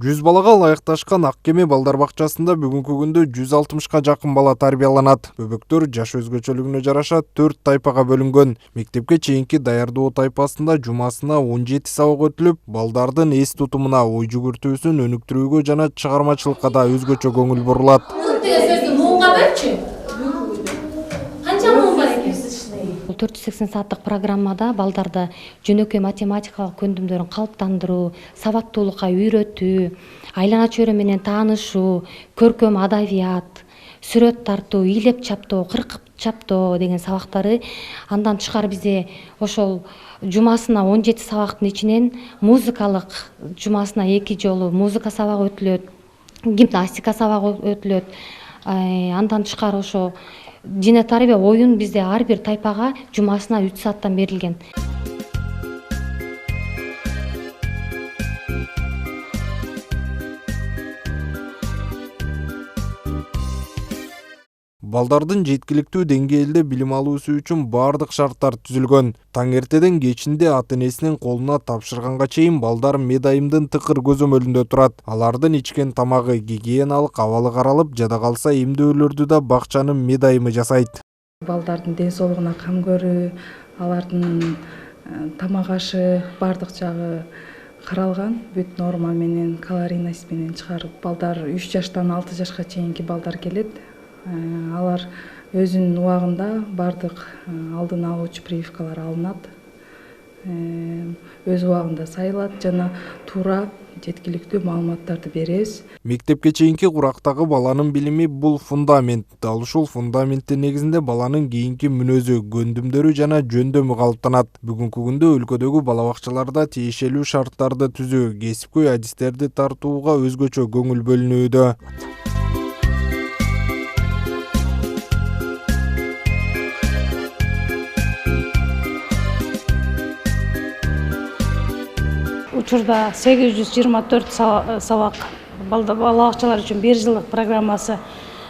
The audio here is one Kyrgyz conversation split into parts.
100 балага ылайыкташкан Ак Кеме балдар бакчасында бүгүнкү күндө 160ка жакын бала тарбияланат. Бөбөктөр жаш өзгөчөлүгүнө жараша 4 тайпага бөлүнгөн. Мектепке чейинки даярдоо тайпасында жумасына 17 сабак өтүлүп, балдардын эс тутумуна, ой жүгүртүүсүн өнүктүрүүгө жана чыгармачылыкка да өзгөчө көңүл бурулат. Канча муң бар экен? 480 сааттык программада балдарда жөнөкөй математикалык көндүмдөрүн калыптандыруу, сабаттуулукка үйрөтүү, айлана чөйрө менен таанышуу, көркөм адабият, сүрөт тартуу, ыйлеп чаптоо, кыркып чаптоо деген сабактары. Андан тышкары бизде ошол жумасына 17 сабактын ичинен музыкалык жумасына 2 жолу музыка сабагы өтүлөт, гимнастика сабагы өтүлөт. Андан тышкары ошо дине тарбия оюн бизде ар бир тайпага жумасына 3 сааттан берилген. Балдардын жеткиликтүү деңгээлде билим алуусу үчүн бардык шарттар түзүлгөн. Таң эртеден кечинде ата-энесинин колуна тапшырганга чейин балдар медайымдын тыкыр көзөмөлүндө турат. Алардын ичкен тамагы, гигиеналык абалы каралып, жада калса эмдөөлөрдү да бакчанын медайымы жасайт. Балдардын ден соолугуна кам көрүү, алардын тамак ашы бардык жагы каралган. Бүт норма менен, калорийность менен чыгарып, балдар 3 жаштан 6 жашка чейинки балдар келет. Алар өзүнүн убагында бардык алдын алуучу прививкалар алынат. Өз убагында сайылат жана туура жеткиликтүү маалыматтарды беребиз. Мектепке чейинки курактагы баланын билими бул фундамент. Дал ушул фундаменттин негизинде баланын кийинки мүнөзү, көндүмдөрү жана жөндөмү калыптанат. Бүгүнкү күндө өлкөдөгү бала бакчаларда тиешелүү шарттарды түзүү, кесипкөй адистерди тартууга өзгөчө көңүл бөлүнүүдө. Учурда 824 сабак бала бакчалар үчүн 1 жылдык программасы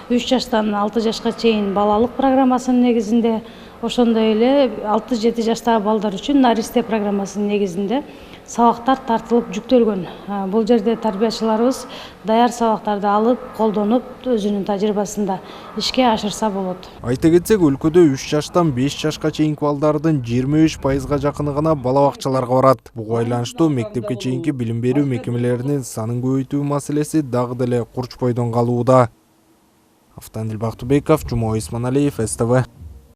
3 жаштан 6 жашка чейин балалык программасынын негизинде, ошондой эле 6-7 жаштагы балдар үчүн наристе программасынын негизинде сабактар тартылып жүктөлгөн. Бул жерде тарбиячыларыбыз даяр сабактарды алып, колдонуп, өзүнүн тажрыйбасында ишке ашырса болот. Айта кетсек, өлкөдө 3 жаштан 5 жашка чейинки балдардын 23% жакыны гана бала бакчаларга барат. Буга байланыштуу мектепке чейинки билим берүү мекемелеринин санын көбөйтүү маселеси дагы деле курчпойдон калууда. Автандил Бактыбеков, Жумой Исманалиев, СТВ.